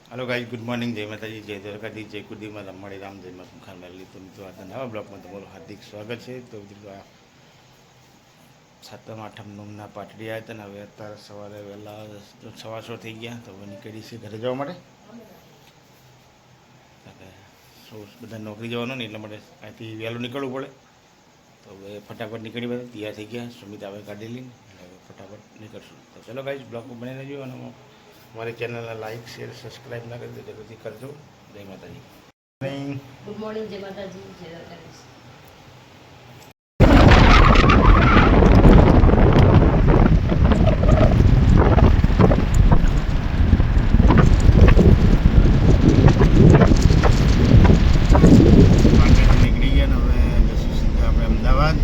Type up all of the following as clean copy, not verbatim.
Hello guys good morning जय माता जी जय द्वारकाधीश जय कुलदीप माता मणि राम जय माता खान मेली तो મિત્રો આજના નવા બ્લોગમાં તમારું હાર્દિક સ્વાગત છે તો મિત્રો આ સાતમ આઠમ નોમના પાટડી આવ્યા હતા ને હવે અત્યારે સવારે વહેલા 6:15 થઈ ગયા તો હવે નીકળી છે ઘરે જવા માટે બધા નોકરી જવાનું ને એટલા માટે અહીંથી વહેલું નીકળવું પડે તો હવે ફટાફટ નીકળી બધા તૈયાર થઈ ગયા સુમિત આવે ગાડી લઈને એટલે ફટાફટ નીકળશું તો ચલો ગાઈસ બ્લોગમાં બની રહેજો અને हमारे चैनल लाइक शेयर सब्सक्राइब ना कर दो जल्दी कर दो जय माता जी गुड मॉर्निंग जय माता जी जय द्वारकाधीश निकली गया ना सीधा अपने Ahmedabad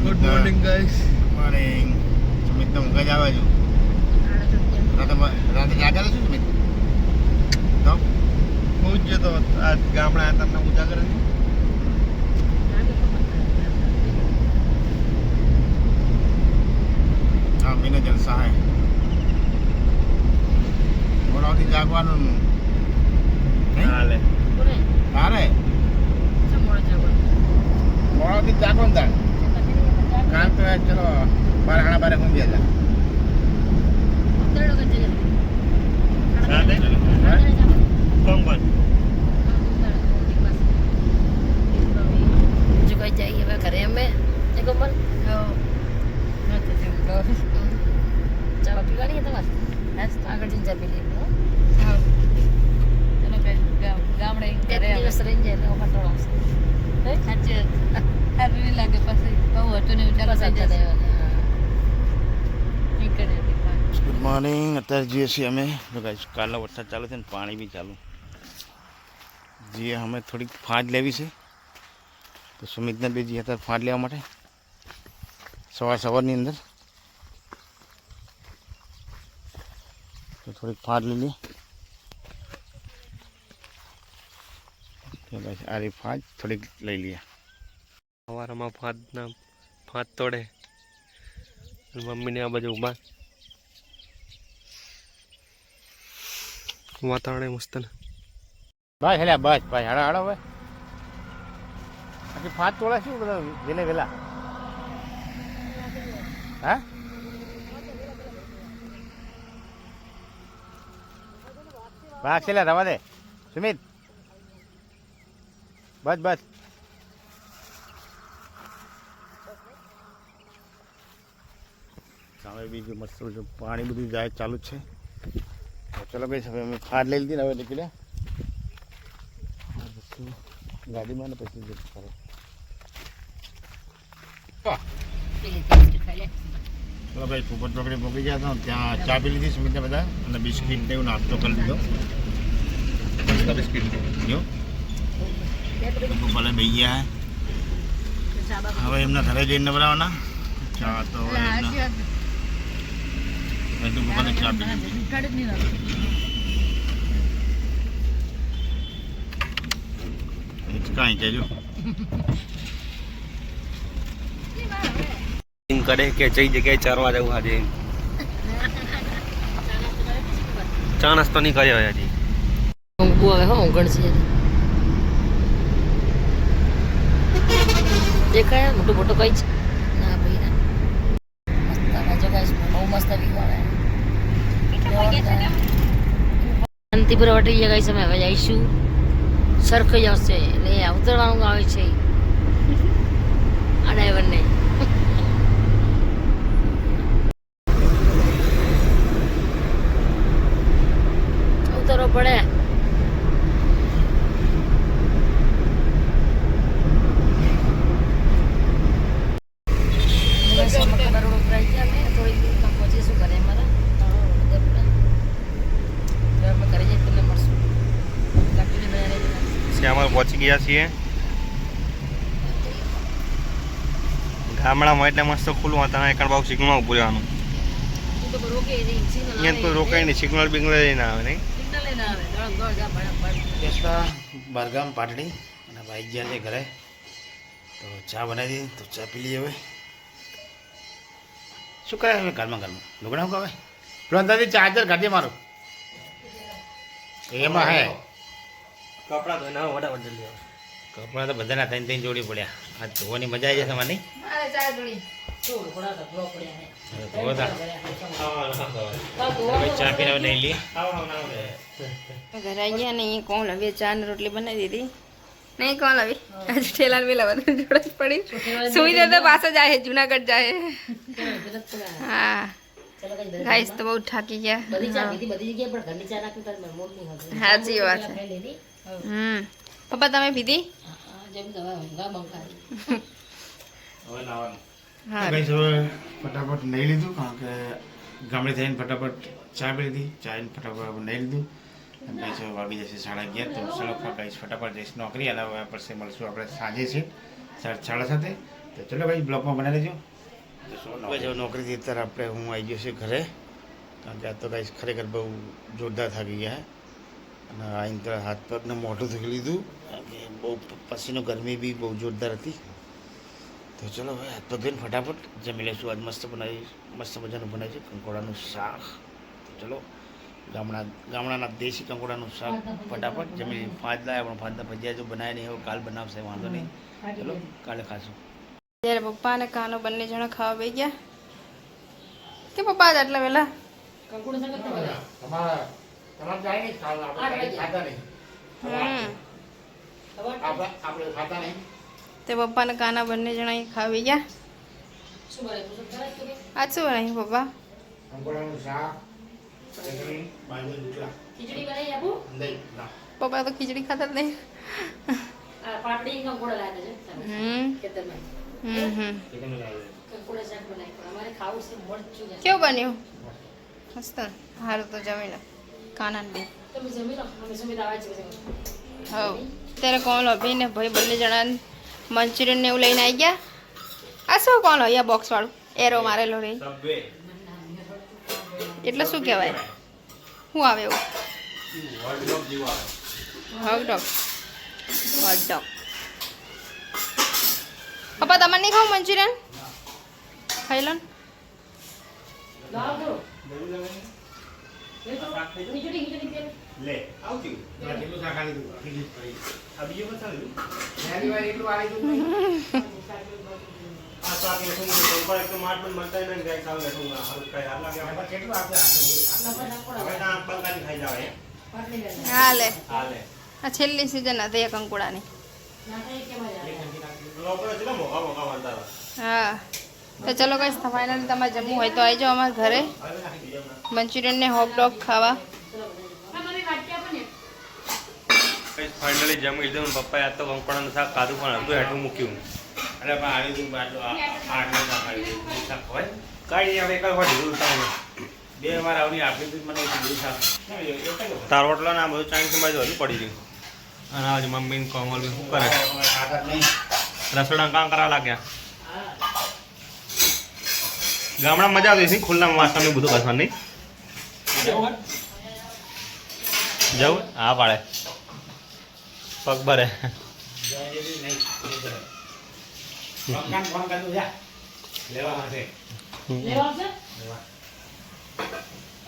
good morning guys good morning Sumit ने मुंगा जावा जो રાતે જાગા છું તમે તો હું જ તો આ ગામડા તમને ઉજાગર ને હા મીને જલસા હે મોડાથી જાગવાનું હાલે હાલે મોડાથી જાગવાનું તાર કામ તો ચલો 12:30 હું ગયા जाइए घरे में देखो मन चावा पीवानी है तुम्हारे आगे जिन जा पीली चलो गामड़े घरे દિવસ રહી જાય એટલે પટોળો આવશે સાચે હારી લાગે પછી બહુ હતું ને ઉજાગર થઈ જશે નીકળે ગુડ મોર્નિંગ અત્યારે જઈએ છીએ અમે ગાઈસ કાલનો વરસાદ ચાલુ છે ને પાણી બી ચાલુ જઈએ અમે થોડીક ફાંજ લેવી છે તો સુમિતને બી જઈએ અત્યારે ફાંજ લેવા માટે સવારની અંદર તો થોડીક ફાંજ લઈ લઈએ તો ગાઈસ આ રહી ફાંજ થોડીક લઈ લઈએ સવારમાં ફાંદ તોડે મમ્મીને આ બાજુ ઊભા વાતાવરણ મસ્ત ને બસ હેલા બસ ભાઈ હાડા હાડા હવે આખી ફાંદ તોડે શું બધા વેલે વેલા હા ભાગ છેલ્લા રવા દે સુમિત બસ બસ સામે બીજું મસ્ત પાણી બધું જાય ચાલુ જ છે चलो भाई सब हमें फाड़ ले ली ना वो निकले गाड़ी में ना पैसे दे करे चलो भाई ऊपर पकड़े पकड़ी जाता हूँ क्या चा पी ली थी सुमित ने बताया અને બિસ્કિટ ને એવું નાસ્તો કરી લીધો મસ્ત બિસ્કિટ જો ભલે બે ગયા હવે એમના ઘરે જઈને બનાવવાના ચા તો બધું મને ચા પી કાંઈ જજો કરે કે જઈ જગ્યાએ ચારવા જવું આજે ચા નાસ્તો નહીં કર્યો હજી ઊંઘું આવે હો ઊંઘણ છે દેખાય મોટું મોટું કઈ છે ના ભાઈ ના મસ્ત રાજો ગાઈસ બહુ મસ્ત વ્યૂ આવે શાંતિપુર વટી ગયા ગાઈસ અમે હવે જઈશું સરખઈ આવશે એટલે ઉતરવાનું આવે છે આ ડ્રાઈવરને ઉતરવો પડે પહોંચીશું ઘરે અમારા ઘરે જઈ તમને મળશું શ્યામલ પહોંચી ગયા છીએ ગામડામાં એટલે મસ્ત ખુલ્લું હતા એકણ બહુ સિગ્નલ ઉભું રહેવાનું અહીંયા કોઈ રોકાય નહીં સિગ્નલ બિગ્નલ લઈને આવે નહીં બારગામ પાટડી અને ભાઈ ગયા છે ઘરે તો ચા બનાવી દી તો ચા પી લઈએ હવે શું કરે હવે ઘરમાં લુગડા શું કહે પેલો અંદાજે ચાર્જર કાઢીએ મારું એમાં હે કપડા ધોઈને ફટાફટ જલ્દી આવો. કપડાં તો બધાના ત્રણ ત્રણ જોડી પડ્યા આ ધોવાની મજા આવી જશે મને અરે ચાર જોડી ચોર પડા તો બ્લોક પડ્યા હે ધોવો તા. હવે ચા પીને હવે નહીં લઈએ ઘરે આવી ગયા ને અહીં કોણ લાવી ચા ને રોટલી બનાવી દીધી નહીં કોણ લાવી આજે ઠેલા વેલા બધું જોડે જ પડી સુવિધા તો પાછો જાય જુનાગઢ જાય હા ચલો કઈ ગાઈસ તો બહુ થાકી ગયા બધી ચા પીધી બધી જગ્યાએ પણ ઘરની ચા નાખી તાર મૂડ નહીં હતું સાચી વાત છે ખાઈ લીધી પપ્પા તમે પીધી જેમ દવા ઊંઘા બંકારી હવે નાવાનું હા કઈ હવે ફટાફટ નહીં લીધું કારણ કે ગામડે થઈને ફટાફટ ચા પી લીધી ચા ફટાફટ નહીં લીધું અને કઈ વાગી જશે 11:30 તો ચલો કઈ ફટાફટ જઈશ નોકરી અને હવે પછી મળશું આપણે સાંજે છે 7:30 તો ચલો કઈ બ્લોગમાં બનાવી લેજો જો નોકરીથી અત્યારે આપણે હું આવી ગયો છું ઘરે કારણ કે આ તો કઈ ખરેખર બહુ જોરદાર થાકી ગયા અને આઈને તો હાથ પગને મોઢું ધોઈ લીધું કારણ કે બહુ પસીનો ગરમી બી બહુ જોરદાર હતી તો ચલો હવે હાથ પગ ધોઈને ફટાફટ જમી લઈશું આજ મસ્ત મજાનું બનાવ્યું છે કંકોડાનું શાક તો ચલો ગામડાના દેશી કંકોડાનું શાક ફટાફટ જમી 5 લાવ્યા પણ 5 ભજીયા જો બનાવ્યા નહીં હવે કાલ બનાવશે વાંધો નહીં ચલો કાલે ખાશું ત્યારે પપ્પા અને કાનો બંને જણા ખાવા બેસી ગયા કે પપ્પા આજ આટલા વહેલા કંકુડ સંગત બધા તમારે જાય નહીં ખાતા નહીં આપણે ખાતા નહીં તે પપ્પા અને કાના બંને જણા અહીં ખાવા બેસી ગયા શું બરે તું ખરા કે આજ શું બનાવ્યું પપ્પા કંકોડાનું શાક ચટણી બાજરી રોટલા ખીચડી બનાવી આપું નહીં ના પપ્પા તો ખીચડી ખાતા જ નહીં આ પાપડી કંકોડા લાવ્યા છે ખેતરમાં કેટલું લાવે કંકોડા શાક બનાવી પણ અમારે ખાવું છે મરચું ને કેવું બન્યું મસ્ત સારું તો જમી લો કાના બે તમે જમી લો અમે જમી આવે છે પછી હવ ત્યારે કોણ અભી ને ભાઈ બંને જણા મંચુરિયન ને એવું લઈને આવી ગયા આ શું કોણ અહીંયા બોક્સ વાળું એરો મારેલો રે સબવે એટલે શું કહેવાય શું આવે એવું હોટડોગ જેવું આવે હોટડોગ હોટડોગ પપ્પા તમારે નહીં ખાવું મંચુરિયન ખાઈ લો ને લાવ દો ખીચડી તેલ લે આવતી કેટલું શાક આલી દઉં ફિનિશ કરી આ બીજું બતાવ્યું પહેલી વાર એટલું આલી દઉં આ તો આપણે શું કંકોડા એક તો માટ પણ મળતા નહીં ને ગાય ખાવે શું હારું કઈ હાલ લાગે હવે કેટલું આપે હવે તો આંખ બંધ કરીને ખાઈ જાવ હે પાટલી વેલ હા લે હાલે આ છેલ્લી સિઝન હતી એ કંકુડાની ના થાય કે મજા લોકો છે ને મોગા મોગા વાંધા હા તો ચલો કઈ ફાઇનલી તમારે જમવું હોય તો આવી જાઓ અમારા ઘરે મંચુરિયન ને હોટડોગ ખાવા ફાઇનલી જમી લીધું પપ્પાએ આ તો કંકોડાનું શાક કાઢું પણ હતું હેઠું મૂક્યું અરે પણ આલી દઉં બાટલો આટલું શાક આલી દઉં બીજું શાક હોય કાંઈ નહીં હવે એક વાર ઢીલું તમે બે વાર આવની આપી દઉં મને બીજું શાક તાર રોટલો ને આ બધું ચાઈનીઝ બાજુ હજુ પડી ગયું અને આજે મમ્મીને કોમલ બી શું કરે ખાતા જ નહીં રસોડા કામ કરવા લાગ્યા ગામડામાં મજા આવતી હતી ખુલ્લામાં વાસણ બધું ઘસવાનું નહીં જવું હા પાડે પગ ભરે ફોન કરી દઉં જા લેવા માટે લેવા આવશે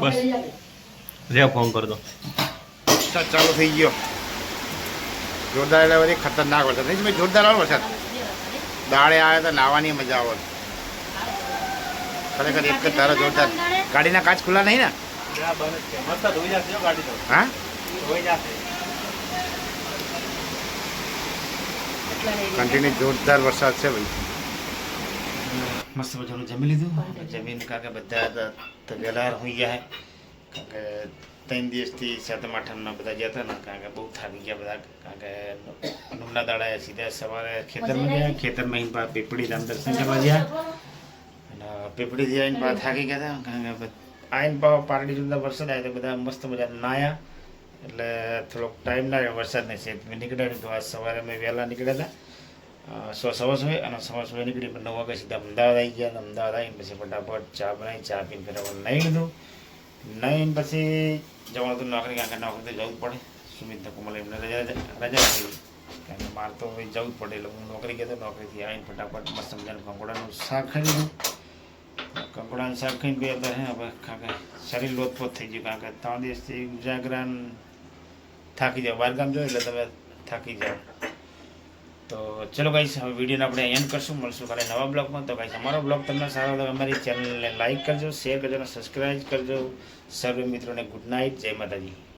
બસ રે ફોન કરી દો ચાલુ થઈ ગયો જોરદાર એટલે વળી ખતરનાક વરસાદ નહીં ભાઈ જોરદાર આવે વરસાદ દાળે આવે તો નાહવાની મજા આવે ખરેખર એક જ તારો જોરદાર ગાડીના કાચ ખુલ્લા નહીં ને મસ્ત ધોઈ જશે ગાડી તો હા ધોઈ જશે કન્ટિન્યુ જોરદાર વરસાદ છે ભાઈ મસ્ત મજાનું જમી લીધું જમીન કારણ કે બધા વહેલા હોઈ ગયા કારણ કે 3 દિવસથી 7મ 8મના બધા ગયા હતા ને કારણ કે બહુ થાકી ગયા બધા કારણ કે નમના દાડા સીધા સવારે ખેતરમાં ગયા ખેતરમાં અહીં બાદ પીપળીના દર્શન કરવા ગયા અને પીપળીથી આવીને બાદ થાકી ગયા હતા કારણ કે આવીને પારડી સુધા વરસાદ આવ્યો તો બધા મસ્ત મજા નાહ્યા એટલે થોડોક ટાઈમ ના રહ્યો વરસાદને છે નીકળ્યા તો આજ સવારે અમે વહેલા નીકળ્યા હતા સવા સોએ અને સવા સોએ નીકળી 9 વાગે સીધા અમદાવાદ આવી ગયા અને અમદાવાદ આવીને પછી ફટાફટ ચા બનાવી ચા પીને ફટાફટ નહીં લીધું નહીં પછી જવાનું હતું નોકરી કારણ કે નોકરી તો જવું જ પડે સુમિત કુમલ એમને રજા હતી કારણ કે મારે તો હવે જવું જ પડે એટલે હું નોકરી ગયો તો નોકરીથી આવીને ફટાફટ મસ્ત મજાનું કંકોડાનું શાક ખાઈ લીધું કંકોડાનું શાક ખાઈને બે અત્યારે હવે કારણ કે શરીર લોથપોથ થઈ ગયું કારણ કે 3 દિવસથી ઉજાગરા થાકી જાઓ, બહારગામ જાઓ એટલે તમે થાકી જાઓ. તો ચલો ગાઈસ, હવે વિડીયોને આપણે એન્ડ કરશું. મળશું કાલે નવા બ્લોગમાં. તો ગાઈસ, અમારો બ્લોગ તમને સારો લાગે અમારી ચેનલને લાઈક કરજો, શેર કરજો અને સબસ્ક્રાઈબ કરજો. સર્વે મિત્રોને ગુડ નાઇટ, જય માતાજી.